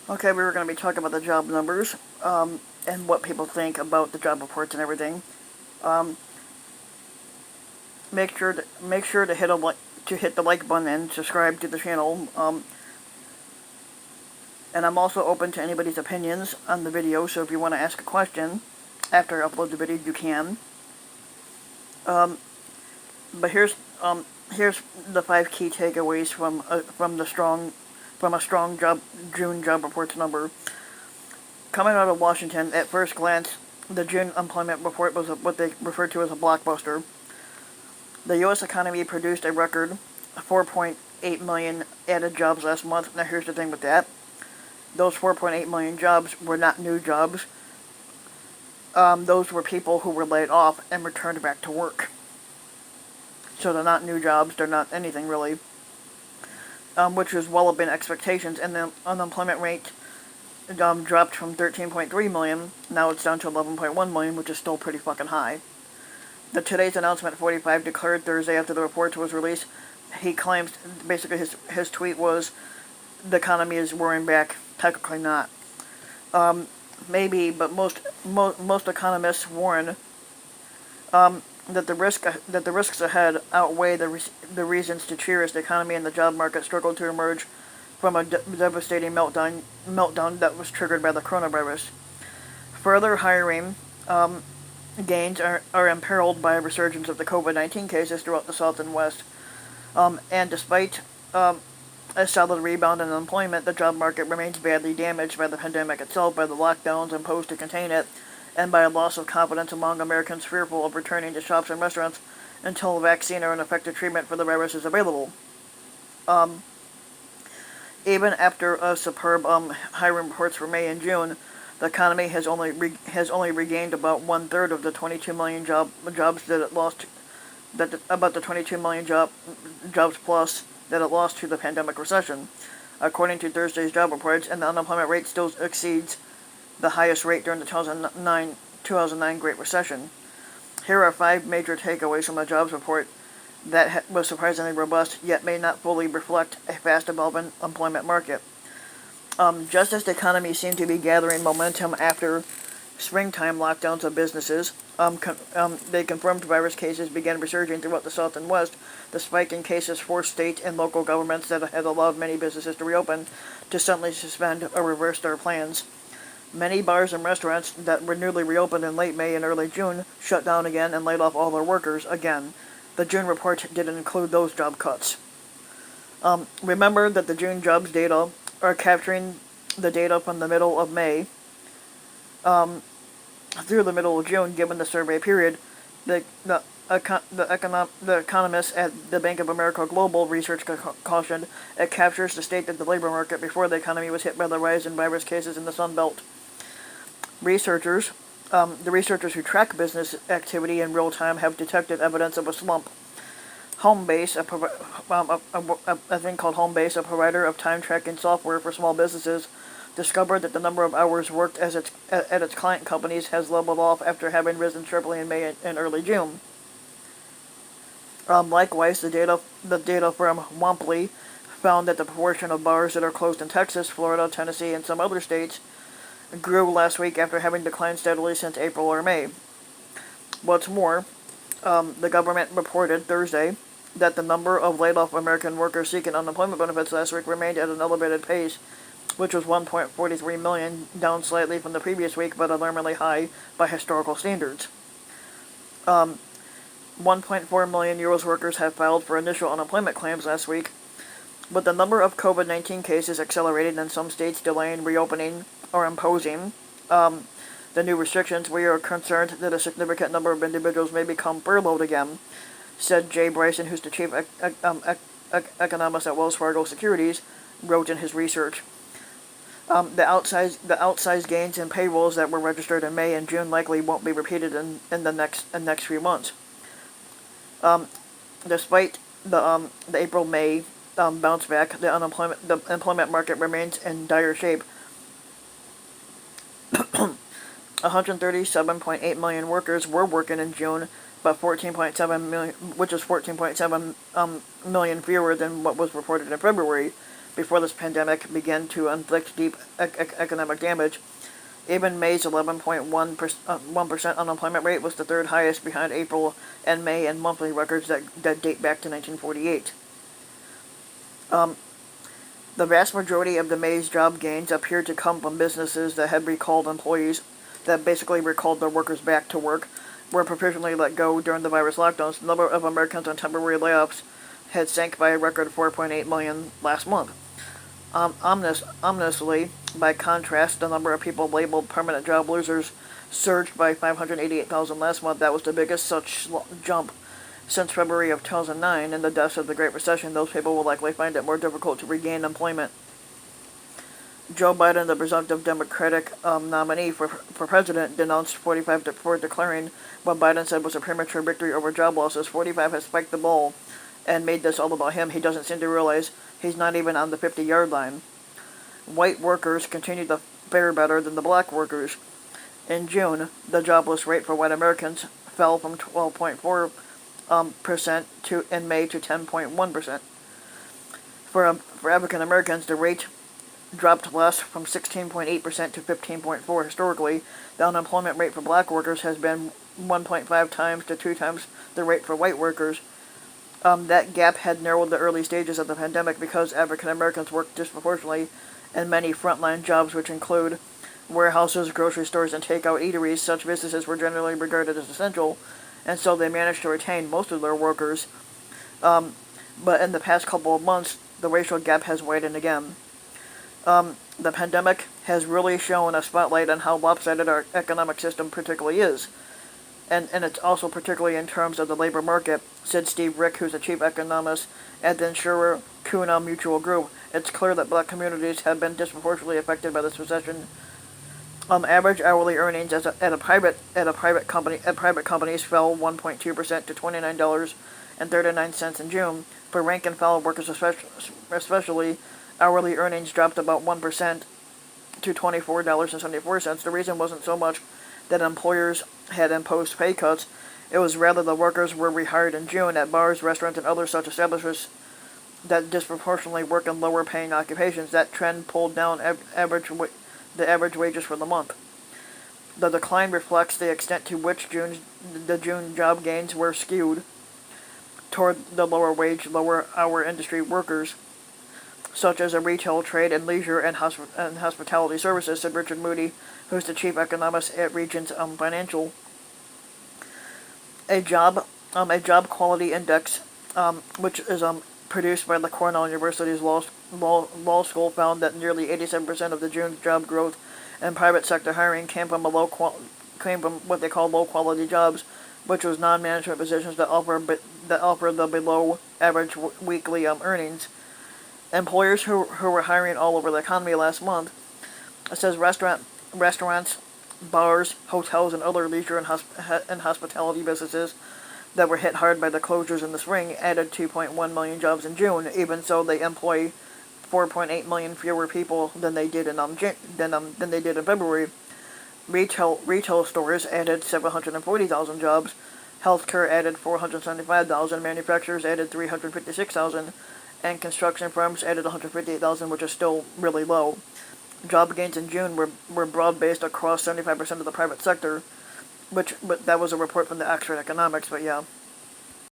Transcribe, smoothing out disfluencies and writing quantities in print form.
Okay, we were going to be talking about the job numbers and what people think about the job reports and everything. Um, make sure to hit the like button and subscribe to the channel. And I'm also open to anybody's opinions on the video. So if you want to ask a question after I upload the video, you can. But here's the 5 key takeaways from a strong June job reports number. Coming out of Washington, at first glance, the June employment report was what they referred to as a blockbuster. The U.S. economy produced a record 4.8 million added jobs last month. Now here's the thing with that. Those 4.8 million jobs were not new jobs. Those were people who were laid off and returned back to work. So they're not new jobs, they're not anything really. Which was well above expectations, and the unemployment rate dropped from 13.3 million, now it's down to 11.1 million, which is still pretty fucking high. The Today's Announcement 45 declared Thursday after the report was released, he claims, basically his tweet was, the economy is roaring back. Technically not. Maybe, but most economists warn that the risks ahead outweigh the reasons to cheer as the economy and the job market struggle to emerge from a devastating meltdown that was triggered by the coronavirus. Further hiring gains are imperiled by a resurgence of the COVID-19 cases throughout the South and West. And despite a solid rebound in employment, the job market remains badly damaged by the pandemic itself, by the lockdowns imposed to contain it, and by a loss of confidence among Americans fearful of returning to shops and restaurants until a vaccine or an effective treatment for the virus is available. Even after a superb hiring reports for May and June, the economy has only regained about 1/3 of the 22 million jobs that it lost. About the 22 million jobs plus that it lost to the pandemic recession, according to Thursday's job reports, and the unemployment rate still exceeds the highest rate during the 2009 Great Recession. Here are 5 major takeaways from the jobs report that was surprisingly robust, yet may not fully reflect a fast-evolving employment market. Just as the economy seemed to be gathering momentum after springtime lockdowns of businesses, they confirmed virus cases began resurging throughout the South and West. The spike in cases forced state and local governments that had allowed many businesses to reopen to suddenly suspend or reverse their plans. Many bars and restaurants that were newly reopened in late May and early June shut down again and laid off all their workers again. The June report didn't include those job cuts. Remember that the June jobs data are capturing the data from the middle of May through the middle of June, given the survey period. The economists at the Bank of America Global Research cautioned it captures the state of the labor market before the economy was hit by the rise in virus cases in the Sun Belt. The researchers who track business activity in real time have detected evidence of a slump. Homebase, a thing called Homebase, a provider of time tracking software for small businesses, discovered that the number of hours worked at its client companies has leveled off after having risen sharply in May and early June. Likewise, the data from Womply found that the proportion of bars that are closed in Texas, Florida, Tennessee, and some other states grew last week after having declined steadily since April or May. What's more, the government reported Thursday that the number of laid-off American workers seeking unemployment benefits last week remained at an elevated pace, which was 1.43 million, down slightly from the previous week, but alarmingly high by historical standards. 1.4 million U.S. workers have filed for initial unemployment claims last week, with the number of COVID-19 cases accelerated and some states delaying reopening or imposing the new restrictions. We are concerned that a significant number of individuals may become furloughed again, said Jay Bryson, who's the chief economist at Wells Fargo Securities, wrote in his research. The outsized gains in payrolls that were registered in May and June likely won't be repeated in the next few months. Despite the April-May bounce back, the employment market remains in dire shape. 137.8 million workers were working in June, but 14.7 million, which is 14.7 million fewer than what was reported in February. before this pandemic began to inflict deep economic damage. Even May's 11.1% unemployment rate was the third highest behind April and May and monthly records that date back to 1948. The vast majority of the May's job gains appeared to come from businesses that had recalled employees, that basically recalled their workers back to work, were provisionally let go during the virus lockdowns. The number of Americans on temporary layoffs had sank by a record 4.8 million last month. Ominously, by contrast, the number of people labeled permanent job losers surged by 588,000 last month. That was the biggest such jump since February of 2009. In the depths of the Great Recession, those people will likely find it more difficult to regain employment. Joe Biden, the presumptive Democratic nominee for president, denounced 45 for declaring what Biden said was a premature victory over job losses. 45 has spiked the ball and made this all about him. He doesn't seem to realize he's not even on the 50-yard line. White workers continue to fare better than the black workers. In June, the jobless rate for white Americans fell from 12.4% in May to 10.1%. For African Americans, the rate dropped less, from 16.8% to 15.4%. Historically, the unemployment rate for black workers has been 1.5 times to 2 times the rate for white workers. That gap had narrowed the early stages of the pandemic because African Americans worked disproportionately in many frontline jobs, which include warehouses, grocery stores, and takeout eateries. Such businesses were generally regarded as essential, and so they managed to retain most of their workers. But in the past couple of months, the racial gap has widened again. The pandemic has really shown a spotlight on how lopsided our economic system particularly is. And it's also particularly in terms of the labor market, said Steve Rick, who's the chief economist at the insurer Kuna Mutual Group. It's clear that black communities have been disproportionately affected by this recession. Average hourly earnings at private companies fell 1.2% to $29.39 in June. For rank and file workers especially, hourly earnings dropped about 1% to $24.74. The reason wasn't so much that employers had imposed pay cuts. It was rather the workers were rehired in June at bars, restaurants, and other such establishments that disproportionately work in lower-paying occupations. That trend pulled down the average wages for the month. The decline reflects the extent to which the June job gains were skewed toward the lower-wage, lower-hour industry workers, such as a retail, trade, and leisure and hospitality services, said Richard Moody, who's the chief economist at Regions Financial. A job quality index, which is produced by the Cornell University's law school, found that nearly 87% of the June job growth and private sector hiring came from what they call low quality jobs, which was non-management positions that offer the below average weekly earnings. Employers who were hiring all over the economy last month, it says restaurants, bars, hotels, and other leisure and hospitality businesses that were hit hard by the closures in the spring added 2.1 million jobs in June. Even so, they employ 4.8 million fewer people than they did in February. Retail stores added 740,000 jobs. Healthcare added 475,000. Manufacturers added 356,000. And construction firms added 158,000, which is still really low. Job gains in June were broad-based across 75% of the private sector, but that was a report from the Oxford Economics, but yeah.